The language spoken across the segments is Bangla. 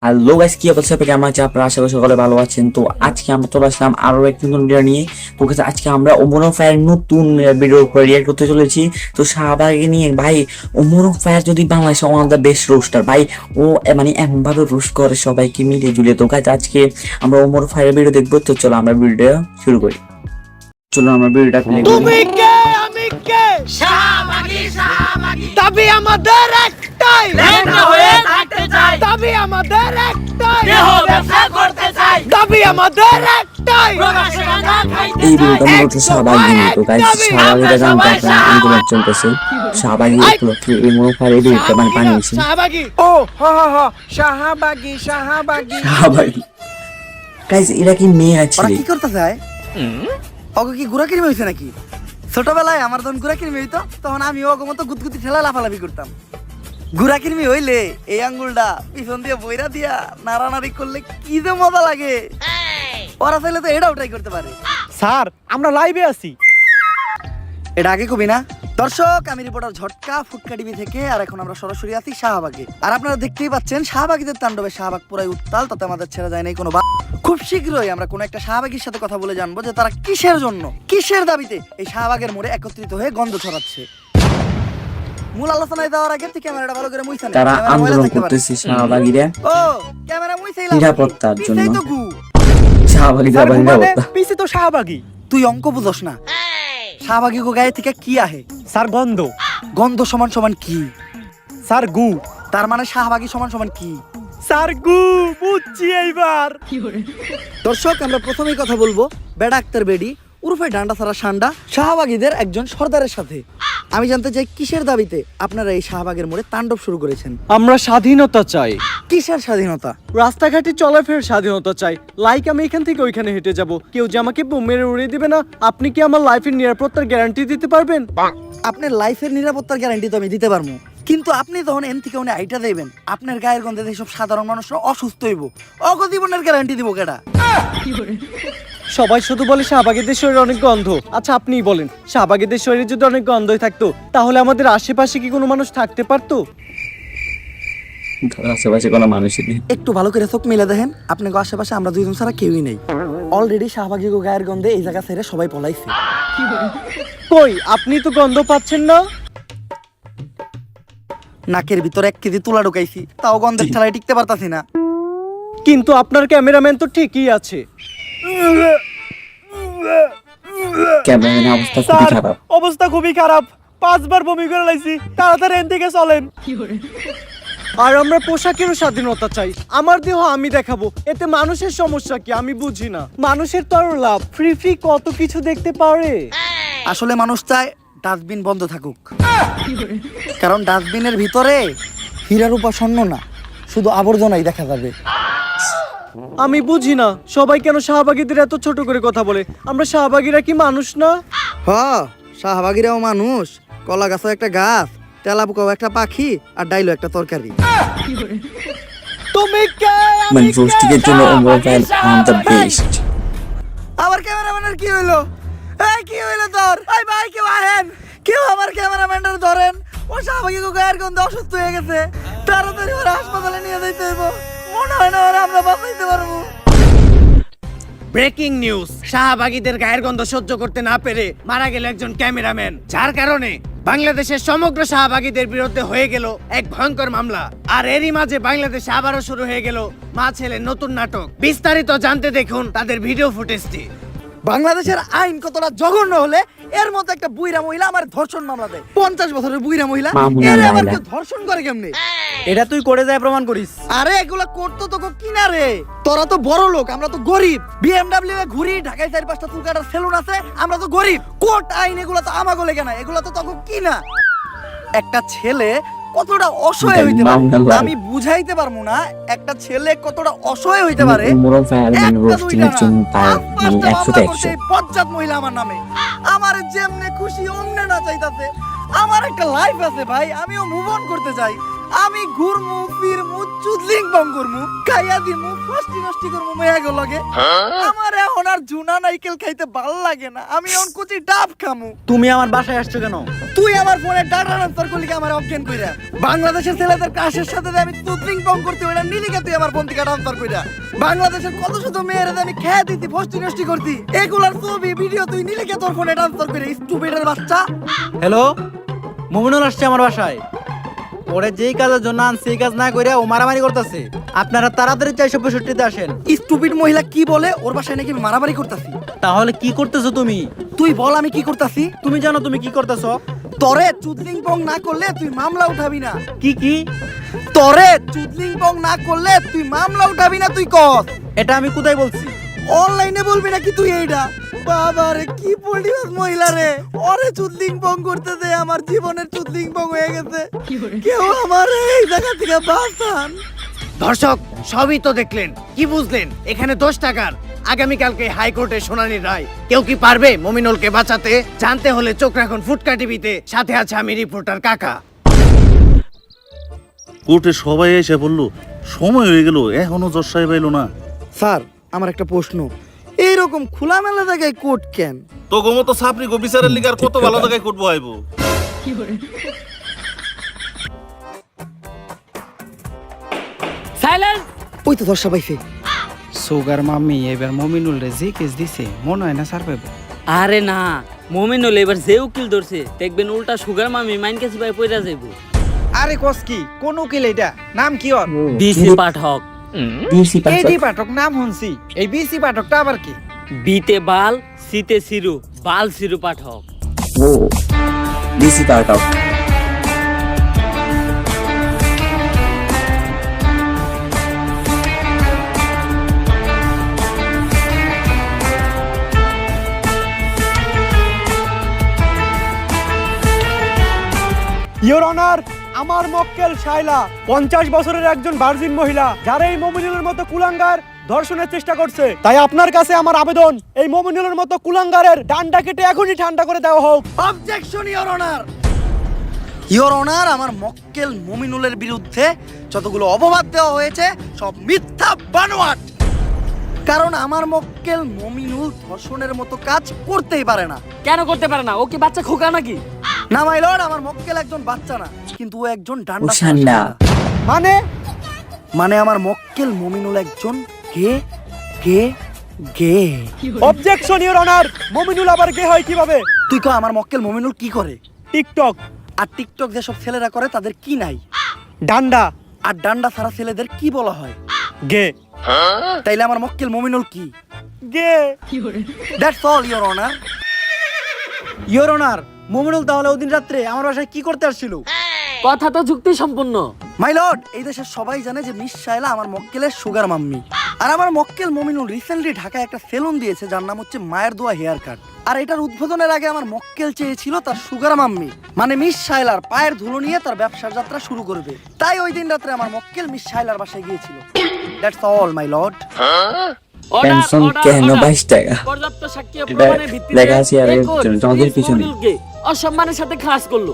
হ্যালো গাইস, কি অবস্থা? কেমন আছে আপনারা? আশা করি সকলে ভালো আছেন। তো আজকে আমরা চলে আসলাম আরো একটি নতুন ভিডিও নিয়ে। তো guys, আজকে আমরা ওমর ফায়ার নতুন ভিডিও রিয়েক্ট করতে চলেছি। তো শাহবাগকে নিয়ে ভাই, ওমর ফায়ার যদি বাংলাদেশে one of the best roaster ভাই, ও মানে এমন ভাবে রোস্ট করে সবাইকে মিলিয়ে ঝুলিয়ে। তো guys, আজকে আমরা ওমর ফায়ার ভিডিও দেখবো। তো চলো আমরা ভিডিও শুরু করি। চলো আমরা ভিডিওটা প্লে করি। তুমি কে আমি কে শাহবাগী তবে আমাদের একটাই লেখা হয়ে থাকতে চাই, তবে আমাদের একটাই দেহ ব্যবসা করতে চাই, তবে আমাদের একটাই প্রকাশে গাঁজা খাইতে চাই। এই ভিডিওটা মূলত শাহবাগী নিয়ে। তো গাইস, শাহবাগীরা জানতে আপনারা আন্দোলন চলতেছে। শাহবাগী উপলক্ষে এই ওমর ফায়ার এই ভিডিওটা মানে বানিয়েছে শাহবাগী। ও হা হা হা শাহবাগী শাহবাগী শাহবাগী। গাইস, এরা কি মেয়ে আছে? ওরা কি করতে চায়? অগো কি গুড়া কিনবে হইছে নাকি? ছোটবেলায় আমার যখন গুড়া কিনবে হইতো তখন আমি অগো মতো গুদগুতি ঠেলা লাফালাফি করতাম। গুড়া কিনবি হইলে এই আঙ্গুলটা পিছন দিয়ে বইরা দিয়া নাড়ানাড়ি করলে কি যে মজা লাগে। ওরা চাইলে তো এটাও ট্রাই করতে পারে। স্যার আমরা লাইভে আছি। এটা আগে কবি না? দর্শক, আমি রিপোর্টার ঝটকা ফুটকা টিভি থেকে। আর এখন আমরা সরাসরি আছি শাহবাগে। আর আপনারা দেখতেই পাচ্ছেন শাহবাগীদের তাণ্ডবে শাহবাগ পুরাই উত্তাল, তাতে আমাদের ছেড়ে যায় নাই কোনো। খুব শীঘ্রই আমরা কোনো একটা শাহবাগীর সাথে কথা বলে জানবো যে তারা কিসের জন্য, কিসের দাবিতে এই শাহবাগের মোড়ে একত্রিত হয়ে গন্ধ ছড়াচ্ছে। মূল আলোচনায় যাওয়ার আগে তুই ক্যামেরাটা ভালো করে মুইছা নে। তারা আন্দোলন করতেছে শাহবাগীরা ও ক্যামেরা মুইছাই নিরাপত্তার জন্য। পিছেই তো গু। শাহবাগীরা আবার নিরাপত্তা। পিছে তো শাহবাগী। তুই অঙ্ক বুঝস না। শাহবাগী গো গায়ে থেকে কি আহে? স্যার গন্ধ। গন্ধ সমান সমান কি? স্যার গু। তার মানে শাহবাগী সমান সমান কি? স্যার গু বুঝছি এইবার। দর্শক, আমরা প্রথমেই কথা বলবো বেডা আক্তার বেডি উরফে ডান্ডা সারা সান্ডা শাহবাগীদের একজন সর্দারের সাথে। আমি জানতে চাই কিসের দাবিতে আপনারা এই শাহবাগের মোড়ে তাণ্ডব শুরু করেছেন? আমরা স্বাধীনতা চাই, কিসের স্বাধীনতা? রাস্তাঘাটে চলাফেরার স্বাধীনতা চাই। লাইক আমি এখান থেকে ওইখানে হেঁটে যাব, কেউ যে আমাকে বোম মেরে উড়িয়ে দিবে না। আপনি কি আমার লাইফের নিরাপত্তার গ্যারান্টি দিতে পারবেন? আপনার লাইফের নিরাপত্তার গ্যারান্টি তো আমি দিতে পারবো, কিন্তু আপনি যখন এন থেকে উনি আইটা দেবেন, আপনার গায়ের গন্ধে যেসব সাধারণ মানুষরা অসুস্থ হইব, অগজীবনের গ্যারান্টি দিব কেডা? সবাই শুধু বলে শাহবাগীদের শরীরে অনেক গন্ধ। আচ্ছা আপনিই বলেন, শাহবাগীদের শরীরে যদি অনেক গন্ধই থাকতো তাহলে আমাদের আশেপাশে কি কোনো মানুষ থাকতে পারতো? আশেপাশে কোনো মানুষই নেই। একটু ভালো করে চোখ মিলে দেখেন, আপনাকে আশেপাশে আমরা দুইজন ছাড়া কেউই নেই। অলরেডি শাহবাগী গায়ের গন্ধে এই জায়গা ছেড়ে সবাই পলাইছে। কই আপনি তো গন্ধ পাচ্ছেন না? নাকের ভিতর 1 কেজি তুলা ঢুকাইছি, তাও গন্ধের ঠেলায় টিকতে পারতাছি না। কিন্তু আপনার ক্যামেরাম্যান তো ঠিকই আছে। ক্যামেরাম্যানের অবস্থা খুবই স্যার খারাপ। অবস্থা খুবই খারাপ, 5 বার বমি করে লাইছি। তাড়াতাড়ি এখান থেকে চলেন। আর আমরা পোশাকেরও স্বাধীনতা চাই। আমার দেহ আমি দেখাবো, এতে মানুষের সমস্যা কি আমি বুঝি না। মানুষের তো আরো লাভ, ফ্রি ফ্রি কত কিছু দেখতে পারে। আসলে মানুষ চায় ডাস্টবিন বন্ধ থাকুক, কারণ ডাস্টবিনের ভিতরে হীরার রূপা স্বর্ণ না, শুধু আবর্জনাই দেখা যাবে। আমি বুঝি না সবাই কেন শাহবাগীদের এত ছোট করে কথা বলে। আমরা শাহবাগীরা কি মানুষ না? হ, শাহবাগীরাও মানুষ। কলা গাছও একটা গাছ, তেলাপোকাও একটা পাখি, আর ডাইলো একটা তরকারি। তুমি কে মানে রোস্টিংয়ের জন্য Omar fire one the best. আমার ক্যামেরাম্যানের কি হইলো? এই কি হইলো তোর? এই ভাই কেউ আহেন, কেউ আমার ক্যামেরাম্যানটার ধরেন। ও শাহবাগী গায়ের গন্ধে অসুস্থ হয়ে গেছে, তাড়াতাড়ি ওরা হাসপাতালে নিয়ে যাইতে হইব। মনে হয় না ওরা আমরা বাঁচাইতে পারবো। ব্রেকিং নিউজ, শাহবাগীদের গায়ের গন্ধ সহ্য করতে না পেরে মারা গেল একজন ক্যামেরাম্যান, যার কারণে বাংলাদেশের সমগ্র শাহবাগীদের বিরুদ্ধে হয়ে গেল এক ভয়ঙ্কর মামলা। আর এরই মাঝে বাংলাদেশে আবারও শুরু হয়ে গেল মা ছেলের নতুন নাটক। বিস্তারিত জানতে দেখুন তাদের ভিডিও ফুটেজটি। বাংলাদেশের আইন কতটা জঘন্য হলে এর মতো একটা বুইরা মহিলা আমার ধর্ষণ মামলা দেয়। 50 বছরের বুইরা মহিলা মামুনা এর আবার মহিলা। কেউ ধর্ষণ করে কেমনে? এটা তুই করে যায় প্রমাণ করিস। আরে এগুলা করতো তোকে কিনা রে? তোরা তো বড় লোক, আমরা তো গরিব। বিএমডব্লিউ এ ঘুরি, ঢাকায় 4-5টা চুল কাটার সেলুন আছে, আমরা তো গরিব। কোর্ট আইন এগুলা তো আমাগো লেগে না, এগুলা তো তোকে কিনা। একটা ছেলে কতটা অসহায় হইতে পারে আমি বুঝাইতে পারবো না। একটা ছেলে কতটা অসহায় হইতে পারে। ওমর ফায়ার মানে রোস্টিংয়ের জন্য তার মানে 100তে 100। বজ্জাত মহিলা আমার নামে, আমার যেমনে খুশি অমনে না চাইতাছে। আমার একটা লাইফ আছে ভাই, আমিও মুভ অন করতে চাই। আমি ঘুরমু ফিরমু চুদলিং বং করমু খাইয়া দিমু ফষ্টি নষ্টি করমু মেয়াগো লগে আমার এখন আর জুনা নাইকেল খাইতে ভাল লাগে না আমি এখন কুচি ডাব খামু তুমি আমার বাসায় আসছো কেন? তুই আমার ফোনে ডাটা ট্রান্সফার করলি আমার অজ্ঞান কইরা বাংলাদেশের ছেলেদের ক্রাশের সাথে যে আমি চুদলিং বং করতে ওইটা নিলিকে তুই আমার ফোন থেকে ট্রান্সফার কইরা বাংলাদেশের কত শত মেয়েরা যে আমি খেয়ে দিতি ফষ্টি নষ্টি করতি এগুলার ছবি ভিডিও তুই নিলিকে তোর ফোনে ট্রান্সফার করে স্টুপিডের বাচ্চা। হ্যালো, মুমিনুল আসছে আমার বাসায়। ওরে যেই কাজের জন্য আনছি এই কাজ না কইরা ও মারামারি করতেছে। আপনারা তাড়াতাড়ি 465-তে আসেন। স্টুপিড মহিলা কি বলে ওর বাসায় নাকি আমি মারামারি করতাছি? তাহলে কি করতেছো তুমি? তুই বল আমি কি করতাছি? তুমি জানো তুমি কি করতেছো? তরে চুদলিং বং না করলে তুই মামলা উঠাবি না। কি তরে চুদলিং বং না করলে তুই মামলা উঠাবি না তুই কস। এটা আমি কোথায় বলছি? অনলাইনে বলবি নাকি তুই এইটা? বাবারে কি পরিবাস মহিলা রে, ওরে চুদলিং বং করতে দে, আমার জীবনের চুদলিং বং হয়ে গেছে। কেউ আমার এই জায়গা থেকে বাঁচান। দর্শক সবই তো দেখলেন, কি বুঝলেন? এখানে 10 টাকার আগামীকালকে হাইকোর্টে শুনানির রায়। কেউ কি পারবে মমিনুলকে বাঁচাতে? জানতে হলে চোখ রাখুন ফুটকা টিভিতে। সাথে আছে আমি রিপোর্টার কাকা। কোর্টে সবাই এসে বললো সময় হয়ে গেল এখনো জজ সাহেব এলো না। স্যার আমার একটা প্রশ্ন, এইরকম খোলামেলা জায়গায় কোর্ট কেন? তো গোমতো সাপরি গো বিচারের লিগার কত ভালো জায়গায় কোর্ট বহাইবো। সাইলেন্স। ওই তো দর্শা পাইছে। সুগার মাম্মি এবার মমিনুল রে যে কেস দিছে মনে হয় না স্যার পাইব। আরে না, মোমিনুল এবার যে উকিল ধরছে দেখবেন উল্টা সুগার মামি মাইন কাছে ভাই পয়রা যাইব। আরে কস কি কোন উকিল এটা? নাম কি ওর? বিসি পাঠক। বিসি এই ডি পাঠক নাম শুনছি, এই বিসি পাঠকটা আবার কি? বিতে বাল, সিতে সিরু, বাল সিরু পাঠক। ও বিসি পাঠক। ইওর অনার, আমার মক্কেল শাইলা 50 বছরের একজন ভার্জিন মহিলা, যারা এই মমিনুলের মতো কুলাঙ্গার ধর্ষণের চেষ্টা করছে। তাই আপনার কাছে আমার আবেদন, এই মমিনুলের মতো কুলাঙ্গারের ডান্ডা কেটে এখনই ঠান্ডা করে দেওয়া হোক। Objection your honour. Your honour, আমার মক্কেল মমিনুলের বিরুদ্ধে যতগুলো অপবাদ দেওয়া হয়েছে সব মিথ্যা বানোয়াট। কারণ আমার মক্কেল মমিনুল ধর্ষণের মতো কাজ করতেই পারে না। কেন করতে পারে না? ও কি বাচ্চা খোকা নাকি? না মাই লর্ড, আমার মক্কেল একজন বাচ্চা না, কিন্তু ও একজন ডান্ডা ও সান্ডা। মানে মানে আমার মক্কেল মমিনুল একজন গে গে গে। অবজেকশন ইওর অনার, মমিনুল আবার গে হয় কিভাবে? তুই কো আমার মক্কেল মমিনুল কি করে? টিকটক। আর টিকটক যেসব ছেলেরা করে তাদের কি নাই? ডান্ডা। আর ডান্ডা ছাড়া ছেলেদের কি বলা হয়? গে। তাইলে আমার মক্কেল মমিনুল কি? গে। That's all your honour. Your honour, Mominul তাহলে ওদিন রাত্রে আমার বাসায় কি করতে আসছিল? কথা তো যুক্তি সম্পূর্ণ। মাই লর্ড, এই দেশের সবাই জানে যে মিস শাইলা আমার মক্কেলের সুগার মাম্মি। আর আমার মক্কেল মমিনুল রিসেন্টলি ঢাকায় একটা সেলুন দিয়েছে যার নাম হচ্ছে মায়ের দোয়া হেয়ার কাট। আর এটার উদ্বোধনের আগে আমার মক্কেল চেয়েছিল তার সুগার মাম্মি মানে মিস শাইলার পায়ের ধুলো নিয়ে তার ব্যবসার যাত্রা শুরু করবে। তাই ওই দিন রাত্রে আমার মক্কেল মিস শাইলার বাসায় গিয়েছিল। That's all my lord. Pension কেন 22 টাকা? পর্যাপ্ত সাক্ষ্য এটা প্রমাণের ভিত্তিতে লেখা আছে আর এই কোর্ট জজের পিছনে। মমিনুলকে অসম্মানের সাথে খালাস করলো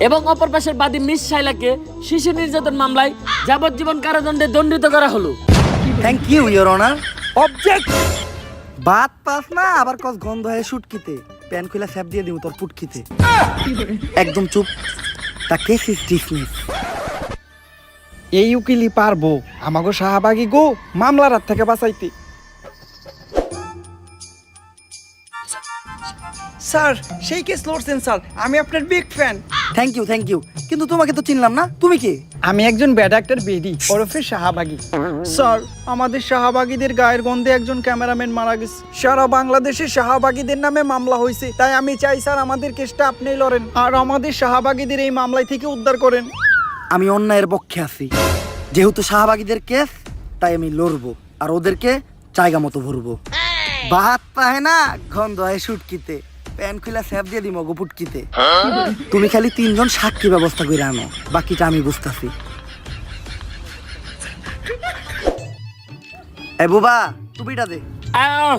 এবং অপর পাশের বাদী মিস শাইলাকে শিশু নির্যাতন মামলায় যাবজ্জীবন কারাদণ্ডে দণ্ডিত করা হলো। Thank you your honour. Object. বাত পাস না আবার কস গন্ধ হয়ে শুটকিতে প্যান খুলে স্যাপ দিয়ে দিব তোর পুটকিতে। একদম চুপ। তা কেস ইজ ডিসমিস। এই উকিলই পারবো আমাগো শাহবাগী গো মামলার হাত থেকে বাঁচাইতে। স্যার সেই কেস লড়ছেন স্যার, আমি আপনার বিগ ফ্যান। থ্যাংক ইউ, কিন্তু তোমাকে তো চিনলাম না, তুমি কে? আমি একজন ব্যাড অ্যাক্টর বেডি ওরফে শাহবাগী। স্যার আমাদের শাহবাগীদের গায়ের গন্ধে একজন ক্যামেরাম্যান মারা গেছে। সারা বাংলাদেশে শাহবাগীদের নামে মামলা হয়েছে, তাই আমি চাই স্যার আমাদের কেসটা আপনিই লড়েন আর আমাদের শাহবাগীদের এই মামলায় থেকে উদ্ধার করেন। আমি অন্যায়ের পক্ষে আছি। যেহেতু শাহবাগীদের কেস তাই আমি লড়বো আর ওদেরকে জায়গা মতো ভরবো। বাত পায় না গন্ধ হয় শুটকিতে প্যান খুলে স্যাপ দিয়ে দিমো গো পুটকিতে। তুমি খালি 3 জন সাক্ষী ব্যবস্থা করে আনো, বাকিটা আমি বুঝতাছি। এ বুবা টুপিটা দে, আহ,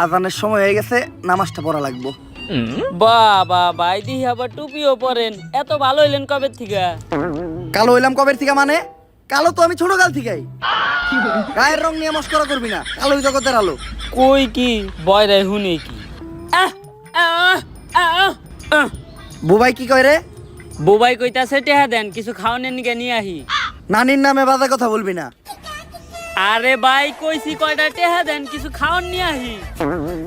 আজানের সময় হয়ে গেছে, নামাজটা পড়া লাগবো। বাবা ভাই দিহি আবার টুপিও পরেন, এত ভালো হইলেন কবে থেকে? কালো হইলাম কবের থেকে মানে? কালো তো আমি ছোট কাল থেকেই। গায়ের রং নিয়ে মস্করা করবি না, কালোই জগতের আলো। কই কি বয় রে হুনে কি বুবাই কি কয় রে? বুবাই কইতাছে টেহা দেন কিছু খাওয়ানোর নিকে নিয়ে আহি। নানির নামে বাজে কথা বলবি না। আরে ভাই কইছি কয়টা টেহা দেন কিছু খাওয়ান নিয়ে আহি।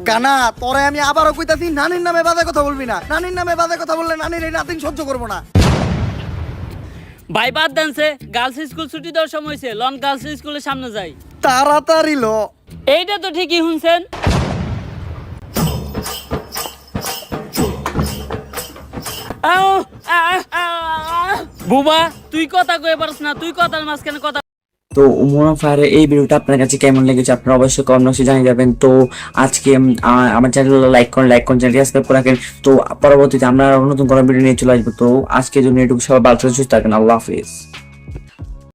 কানা তোরে আমি আবারও কইতাছি, নানির নামে বাজে কথা বলবি না। নানির নামে বাজে কথা বললে নানির এই নাতিন সহ্য করবো না। ভাই বাদ দেনছে, গার্লস স্কুল ছুটি দেওয়ার সময় হয়েছে, লন গার্লস স্কুলের সামনে যাই। তাড়াতাড়ি লো। এইটা তো ঠিকই শুনছেন। বুবা তুই কথা কয়ে পারছ না, তুই কথার মাঝখানে কথা। তো ওমর ফায়ারের এই ভিডিওটা আপনার কাছে কেমন লেগেছে আপনারা অবশ্যই কমেন্ট বক্সে জানিয়ে যাবেন। তো আজকে আমার চ্যানেল লাইক করুন, চ্যানেলটি সাবস্ক্রাইব করে রাখেন। তো পরবর্তীতে আমরা নতুন কোনো ভিডিও নিয়ে চলে আসবো। তো আজকের জন্য এটুকু, সবাই ভালো সুস্থ থাকেন। আল্লাহ হাফিজ।